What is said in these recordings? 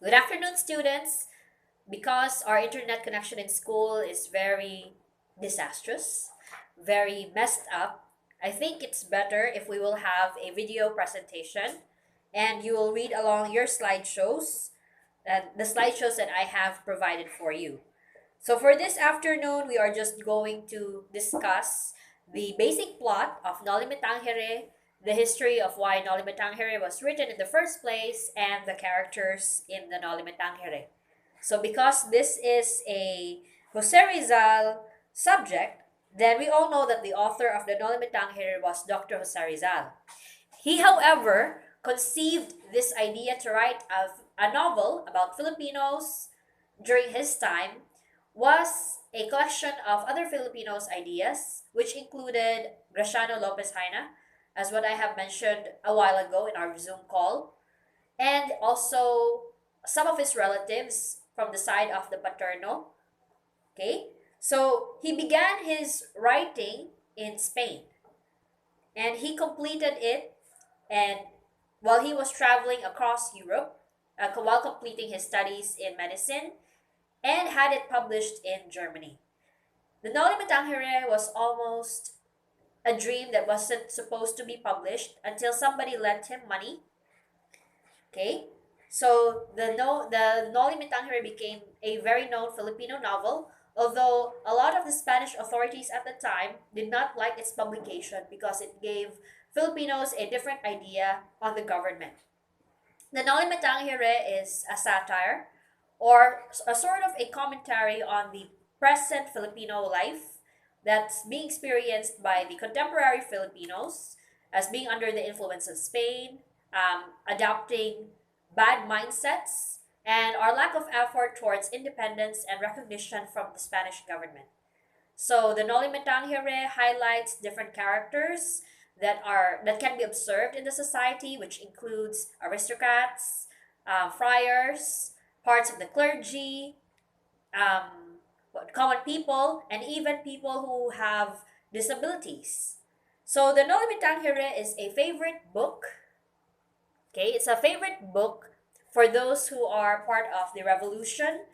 Good afternoon, students. Because our internet connection in school is very disastrous, very messed up, I think it's better if we will have a video presentation and you will read along your slideshows, the slideshows that I have provided for you. So for this afternoon, we are just going to discuss the basic plot of Noli Me Tangere, the history of why Noli Me Tangere was written in the first place, and the characters in the Noli Me Tangere. So because this is a Jose Rizal subject, then we all know that the author of the Noli Me Tangere was Dr. Jose Rizal. He, however, conceived this idea to write a novel about Filipinos during his time was a collection of other Filipinos' ideas, which included Graciano Lopez Haina, as what I have mentioned a while ago in our Zoom call, and also some of his relatives from the side of the Paterno. Okay, so he began his writing in Spain, and he completed it, and while he was traveling across Europe, while completing his studies in medicine, and had it published in Germany. The Noli Me Tangere was almost a dream that wasn't supposed to be published until somebody lent him money. Okay, so the Noli Me Tangere became a very known Filipino novel, although a lot of the Spanish authorities at the time did not like its publication because it gave Filipinos a different idea on the government. The Noli Me Tangere is a satire or a sort of a commentary on the present Filipino life that's being experienced by the contemporary Filipinos as being under the influence of Spain, adopting bad mindsets, and our lack of effort towards independence and recognition from the Spanish government. So the Noli Me Tangere highlights different characters that can be observed in the society, which includes aristocrats, friars, parts of the clergy, common people, and even people who have disabilities. So the Noli Me Tangere is a favorite book. Okay, it's a favorite book for those who are part of the revolution.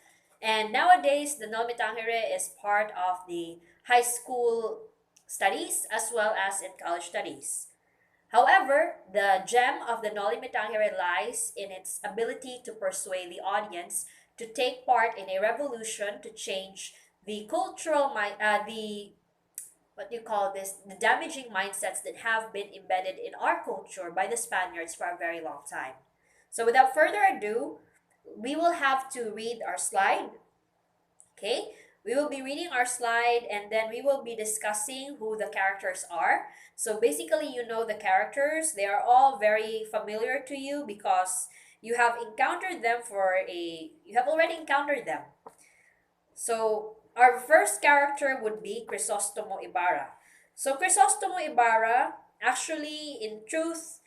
And nowadays, the Noli Me Tangere is part of the high school studies as well as in college studies. However, the gem of the Noli Me Tangere lies in its ability to persuade the audience to take part in a revolution to change the the what do you call this, the damaging mindsets that have been embedded in our culture by the Spaniards for a very long time. So without further ado, we will have to read our slide. Okay, we will be reading our slide and then we will be discussing who the characters are. So basically, you know the characters. They are all very familiar to you because you have already encountered them. So our first character would be Crisostomo Ibarra. So Crisostomo Ibarra actually in truth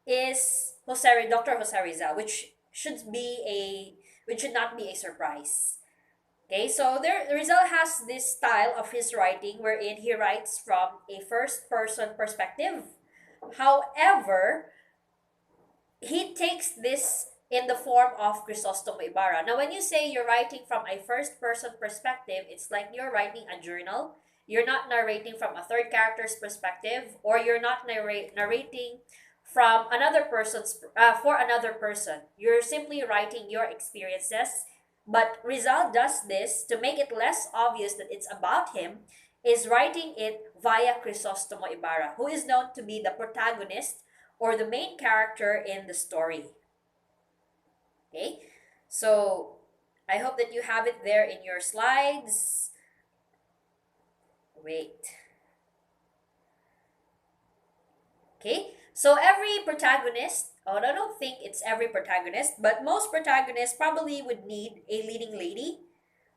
is Dr. Jose Rizal, which should not be a surprise. Okay, so Rizal has this style of his writing wherein he writes from a first person perspective. However, he takes this in the form of Crisostomo Ibarra. Now, when you say you're writing from a first person perspective, it's like you're writing a journal. You're not narrating from a third character's perspective, or you're not narrating from another person's for another person. You're simply writing your experiences. But Rizal does this to make it less obvious that it's about him, is writing it via Crisostomo Ibarra, who is known to be the protagonist or the main character in the story. Okay, so I hope that you have it there in your slides. Wait. Okay, so every protagonist, oh, I don't think it's every protagonist, but most protagonists probably would need a leading lady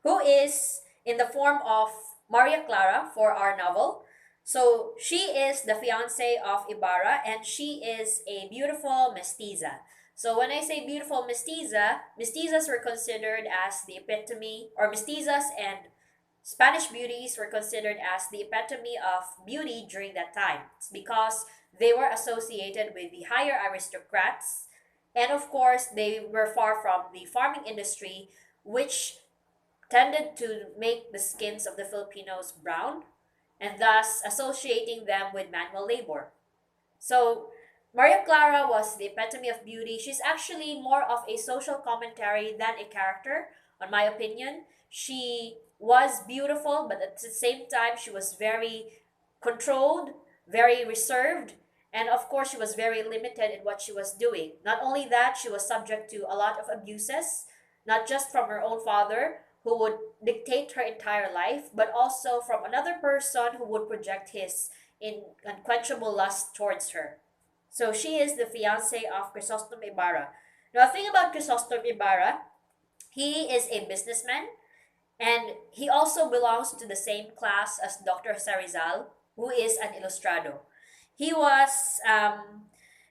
who is in the form of Maria Clara for our novel. So she is the fiance of Ibarra and she is a beautiful mestiza. So when I say beautiful mestiza, mestizas were considered as the epitome, or mestizas and Spanish beauties were considered as the epitome of beauty during that time. It's because they were associated with the higher aristocrats And of course, they were far from the farming industry, which tended to make the skins of the Filipinos brown and thus associating them with manual labor. So, Maria Clara was the epitome of beauty. She's actually more of a social commentary than a character, on my opinion. She was beautiful, but at the same time, she was very controlled, very reserved, and of course, she was very limited in what she was doing. Not only that, she was subject to a lot of abuses, not just from her own father, who would dictate her entire life, but also from another person who would project his unquenchable lust towards her. So she is the fiance of Chrysostom Ibarra. Now, the thing about Chrysostom Ibarra, he is a businessman and he also belongs to the same class as Dr. Sarizal, who is an ilustrado. He was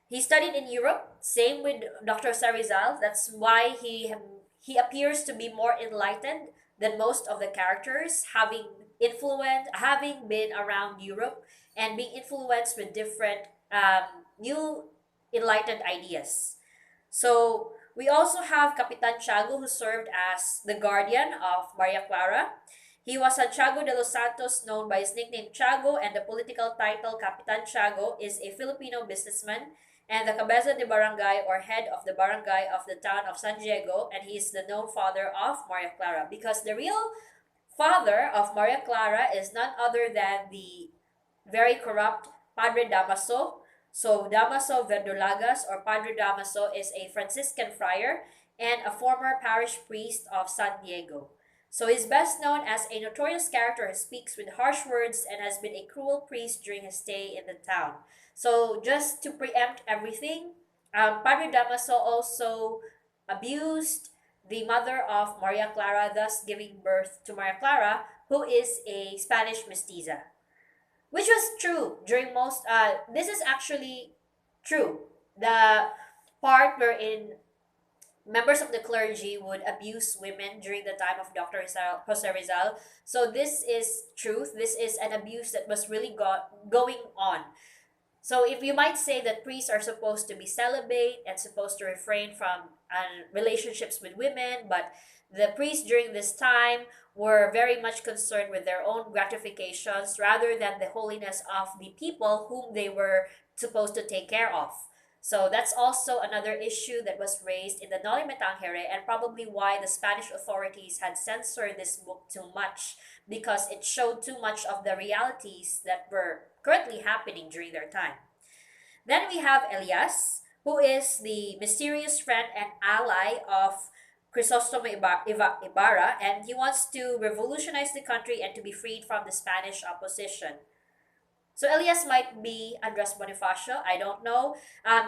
he studied in Europe, same with Dr. Sarizal. That's why he appears to be more enlightened than most of the characters, having been around Europe and being influenced with different new enlightened ideas. So we also have Capitan Tiago, who served as the guardian of Maria Clara. He was Santiago de los Santos, known by his nickname Tiago, and the political title Capitan Tiago is a Filipino businessman and the cabeza de barangay or head of the barangay of the town of San Diego, and he is the known father of Maria Clara because the real father of Maria Clara is none other than the very corrupt Padre Damaso. So Damaso Verdolagas or Padre Damaso is a Franciscan friar and a former parish priest of San Diego. So he's best known as a notorious character who speaks with harsh words and has been a cruel priest during his stay in the town. So just to preempt everything, Padre Damaso also abused the mother of Maria Clara, thus giving birth to Maria Clara, who is a Spanish mestiza, which was true during most. This is actually true. The part wherein members of the clergy would abuse women during the time of Dr. Jose Rizal. So this is truth. This is an abuse that was really going on. So if you might say that priests are supposed to be celibate and supposed to refrain from relationships with women, but the priests during this time were very much concerned with their own gratifications rather than the holiness of the people whom they were supposed to take care of. So that's also another issue that was raised in the Noli Me Tangere and probably why the Spanish authorities had censored this book too much because it showed too much of the realities that were currently happening during their time. Then we have Elias, who is the mysterious friend and ally of Crisostomo Ibarra, and he wants to revolutionize the country and to be freed from the Spanish opposition. So Elias might be Andres Bonifacio. I don't know.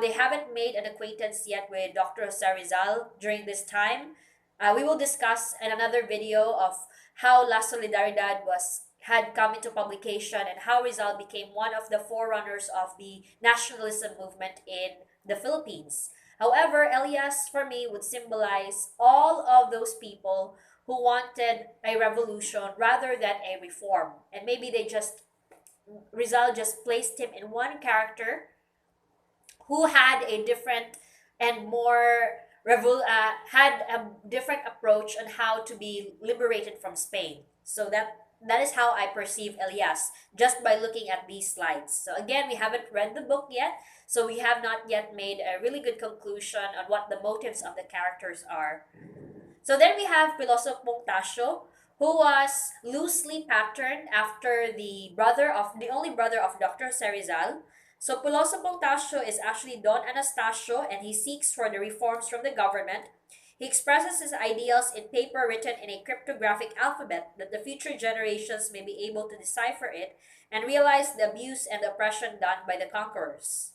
They haven't made an acquaintance yet with Dr. Sarizal during this time. We will discuss in another video of how La Solidaridad had come into publication and how Rizal became one of the forerunners of the nationalism movement in the Philippines. However, Elias for me would symbolize all of those people who wanted a revolution rather than a reform. And maybe Rizal just placed him in one character who had a different and more had a different approach on how to be liberated from Spain. So that is how I perceive Elias just by looking at these slides. So again, we haven't read the book yet, so we have not yet made a really good conclusion on what the motives of the characters are. So then we have Piloso Tasio, who was loosely patterned after the only brother of Dr. Serizal. So Piloso Tasio is actually Don Anastasio and he seeks for the reforms from the government. He expresses his ideals in paper written in a cryptographic alphabet that the future generations may be able to decipher it and realize the abuse and oppression done by the conquerors.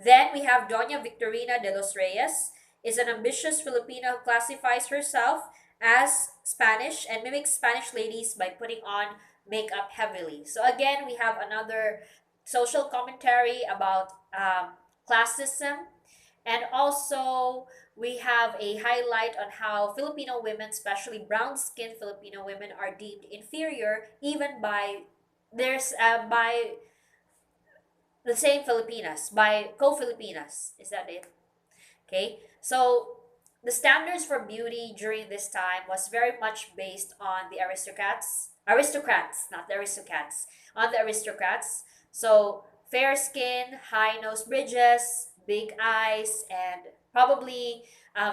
Then we have Doña Victorina de los Reyes, is an ambitious Filipina who classifies herself as Spanish and mimics Spanish ladies by putting on makeup heavily. So again, we have another social commentary about classism, and also we have a highlight on how Filipino women, especially brown-skinned Filipino women, are deemed inferior even by the same Filipinas, by co-Filipinas. Is that it? Okay, so the standards for beauty during this time was very much based on the aristocrats, not the aristocrats, on the aristocrats. So fair skin, high nose bridges, big eyes, and probably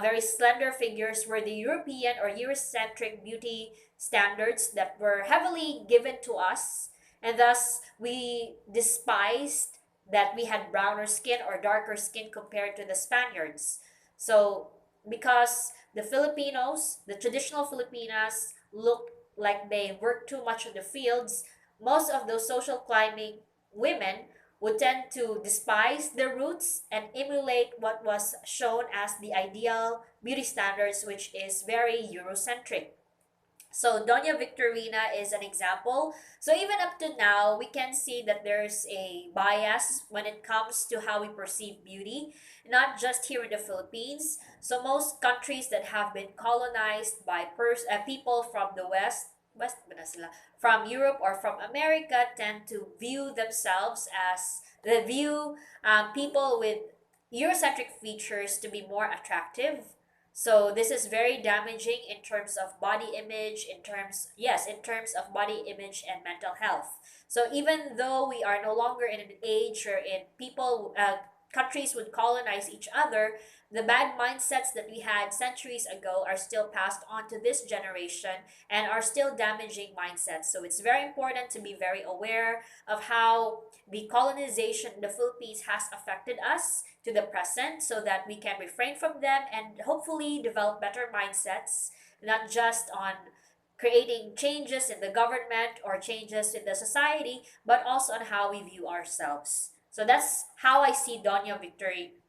very slender figures were the European or Eurocentric beauty standards that were heavily given to us, and thus we despised that we had browner skin or darker skin compared to the Spaniards. So, because the Filipinos, the traditional Filipinas, looked like they worked too much in the fields, most of those social climbing women would tend to despise their roots and emulate what was shown as the ideal beauty standards, which is very Eurocentric. So Doña Victorina is an example. So even up to now, we can see that there's a bias when it comes to how we perceive beauty, not just here in the Philippines. So most countries that have been colonized by people from the West ba na sila? From Europe or from America tend to view themselves as the view people with Eurocentric features to be more attractive. So this is very damaging in terms of body image, in terms of body image and mental health. So even though we are no longer in an age wherein countries would colonize each other, the bad mindsets that we had centuries ago are still passed on to this generation and are still damaging mindsets. So it's very important to be very aware of how the colonization in the Philippines has affected us to the present so that we can refrain from them and hopefully develop better mindsets, not just on creating changes in the government or changes in the society, but also on how we view ourselves. So that's how I see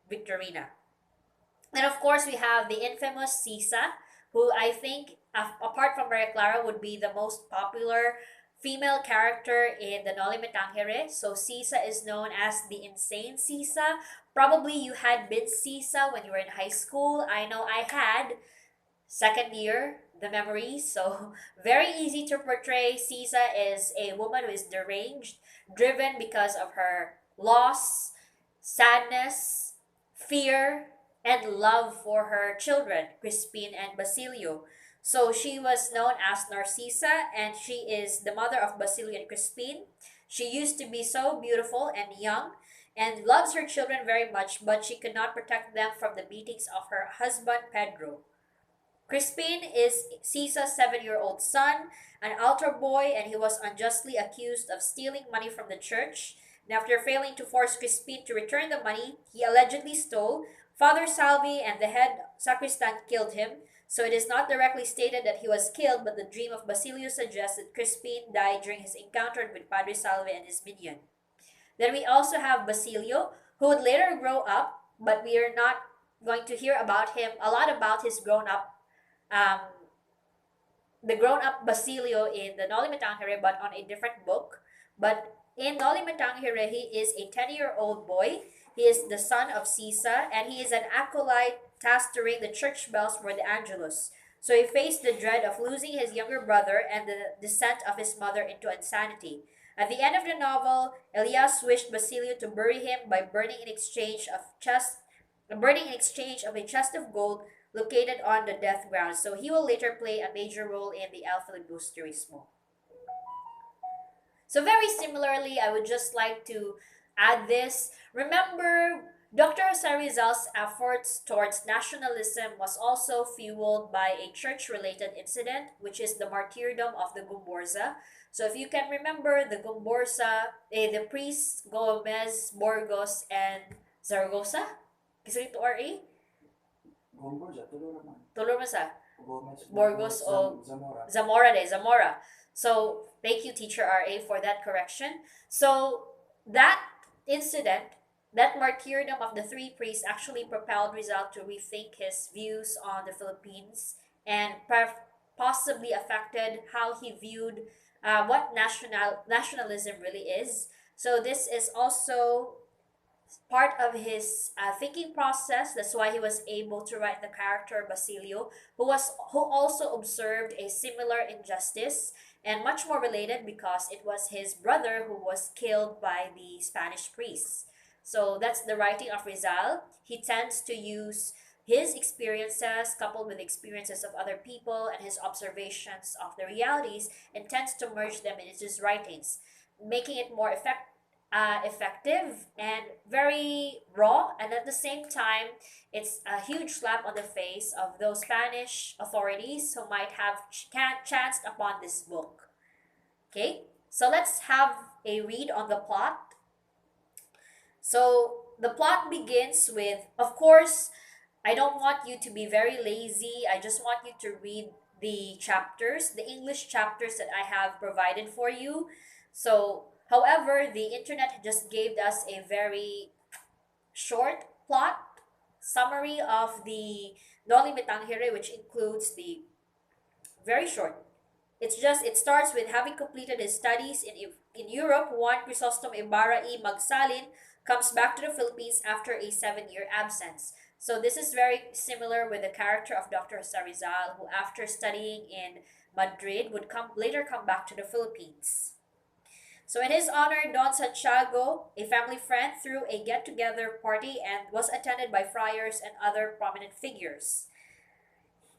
Victorina. And of course, we have the infamous Sisa, who I think, apart from Maria Clara, would be the most popular female character in the Noli Me Tangere. So Sisa is known as the insane Sisa. Probably you had been Sisa when you were in high school. I know I had second year, the memories. So very easy to portray. Sisa is a woman who is deranged, driven because of her loss, sadness, fear, and love for her children, Crispin and Basilio. So she was known as Narcissa, and she is the mother of Basilio and Crispin. She used to be so beautiful and young and loves her children very much, but she could not protect them from the beatings of her husband, Pedro. Crispin is Cisa's 7-year-old son, an altar boy, and he was unjustly accused of stealing money from the church. And after failing to force Crispin to return the money he allegedly stole, Father Salvi and the head sacristan killed him. So it is not directly stated that he was killed, but the dream of Basilio suggests that Crispin died during his encounter with Padre Salvi and his minion. Then we also have Basilio, who would later grow up, but we are not going to hear about him a lot about his um, the grown-up Basilio in the Noli Me Tangere, but on a different book. But in Noli Me Tangere, he is a 10-year-old boy. He is the son of Sisa, and he is an acolyte tasked to ring the church bells for the Angelus. So he faced the dread of losing his younger brother and the descent of his mother into insanity. At the end of the novel, Elias wished Basilio to bury him by burning in exchange of a chest of gold located on the death ground. So he will later play a major role in the El Filibusterismo. So very similarly, I would just like to add this. Remember, Dr. Sarizal's efforts towards nationalism was also fueled by a church-related incident, which is the martyrdom of the Gumborza. So if you can remember, the Gumborza, the priests Gomez, Burgos, and Zaragoza, kasi ito RA? Tulor mo sa? Burgos o Zamora. So thank you, Teacher RA, for that correction. So that incident, that martyrdom of the three priests actually propelled Rizal to rethink his views on the Philippines and possibly affected how he viewed what nationalism really is. So this is also part of his thinking process. That's why he was able to write the character Basilio, who also observed a similar injustice and much more related because it was his brother who was killed by the Spanish priests. So that's the writing of Rizal. He tends to use his experiences coupled with experiences of other people and his observations of the realities and tends to merge them in his writings, making it more effective and very raw. And at the same time, it's a huge slap on the face of those Spanish authorities who might have chanced upon this book. Okay, so let's have a read on the plot. So the plot begins with, of course, I don't want you to be very lazy. I just want you to read the chapters, the English chapters that I have provided for you. So, however, the internet just gave us a very short plot summary of the Noli Me Tangere, which includes the very short. It starts with having completed his studies in Europe. Juan Crisostom Ibarra y Magsalin comes back to the Philippines after a 7-year absence. So this is very similar with the character of Dr. Jose Rizal, who after studying in Madrid would later come back to the Philippines. So in his honor, Don Santiago, a family friend, threw a get-together party and was attended by friars and other prominent figures.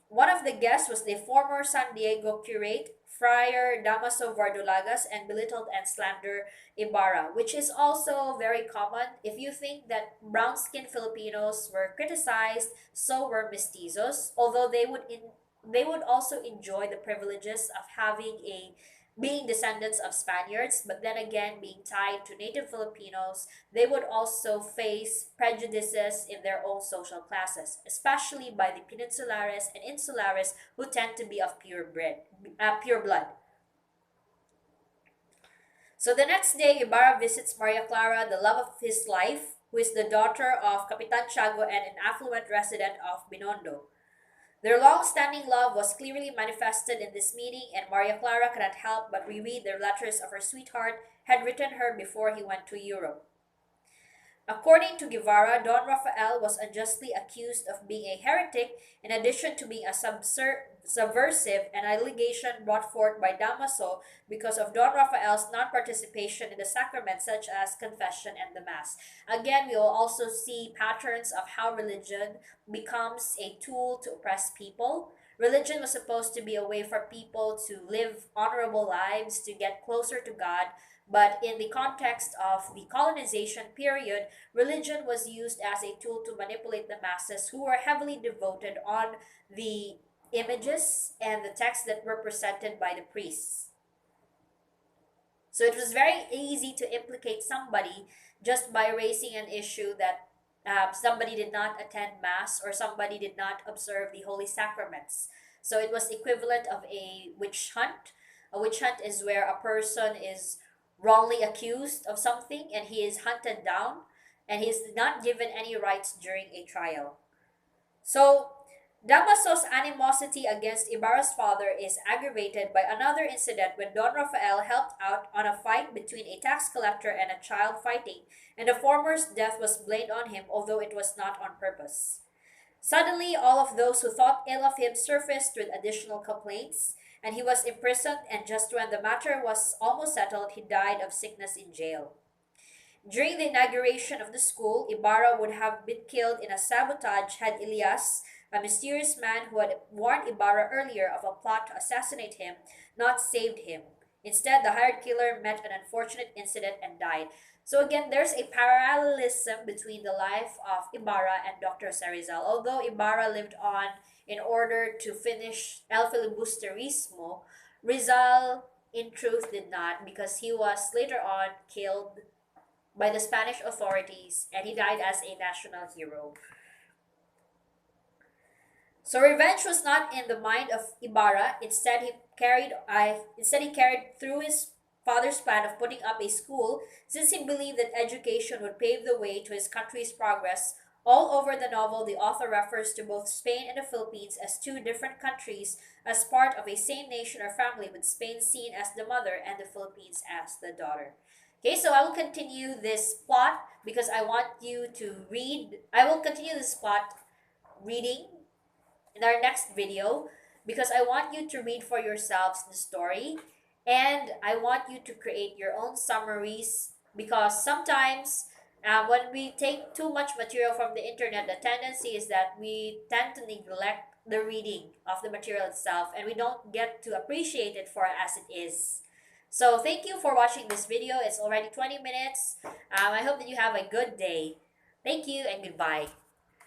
One of the guests was the former San Diego curate, Friar Damaso Vardulagas, and belittled and slandered Ibarra, which is also very common. If you think that brown-skinned Filipinos were criticized, so were mestizos, although they would also enjoy the privileges of having a being descendants of Spaniards, but then again being tied to native Filipinos, they would also face prejudices in their own social classes, especially by the peninsulares and insulares who tend to be of pure blood. So the next day, Ibarra visits Maria Clara, the love of his life, who is the daughter of Capitan Tiago and an affluent resident of Binondo. Their long-standing love was clearly manifested in this meeting, and Maria Clara cannot help but reread the letters of her sweetheart had written her before he went to Europe. According to Guevara, Don Rafael was unjustly accused of being a heretic in addition to being a subversive, an allegation brought forth by Damaso because of Don Rafael's non-participation in the sacraments such as confession and the Mass. Again, we will also see patterns of how religion becomes a tool to oppress people. Religion was supposed to be a way for people to live honorable lives, to get closer to God, but in the context of the colonization period, religion was used as a tool to manipulate the masses who were heavily devoted on the images and the texts that were presented by the priests. So it was very easy to implicate somebody just by raising an issue that somebody did not attend Mass or somebody did not observe the Holy Sacraments. So it was equivalent of a witch hunt. A witch hunt is where a person is wrongly accused of something and he is hunted down and he is not given any rights during a trial. So Damaso's animosity against Ibarra's father is aggravated by another incident when Don Rafael helped out on a fight between a tax collector and a child fighting, and the former's death was blamed on him, although it was not on purpose. Suddenly, all of those who thought ill of him surfaced with additional complaints, and he was imprisoned, and just when the matter was almost settled, he died of sickness in jail. During the inauguration of the school, Ibarra would have been killed in a sabotage had Elias, a mysterious man who had warned Ibarra earlier of a plot to assassinate him, not saved him. Instead, the hired killer met an unfortunate incident and died. So again, there's a parallelism between the life of Ibarra and Dr. Sarizal. Although Ibarra lived on in order to finish El Filibusterismo, Rizal in truth did not, because he was later on killed by the Spanish authorities and he died as a national hero. So revenge was not in the mind of Ibarra. Instead, he carried through his father's plan of putting up a school, since he believed that education would pave the way to his country's progress. All over the novel, the author refers to both Spain and the Philippines as two different countries, as part of a same nation or family, with Spain seen as the mother and the Philippines as the daughter. Okay, so I will continue this plot because I want you to read. I will continue this plot reading in our next video because I want you to read for yourselves the story and I want you to create your own summaries because sometimes When we take too much material from the internet, the tendency is that we tend to neglect the reading of the material itself, and we don't get to appreciate it for as it is. So thank you for watching this video. It's already 20 minutes. I hope that you have a good day. Thank you and goodbye.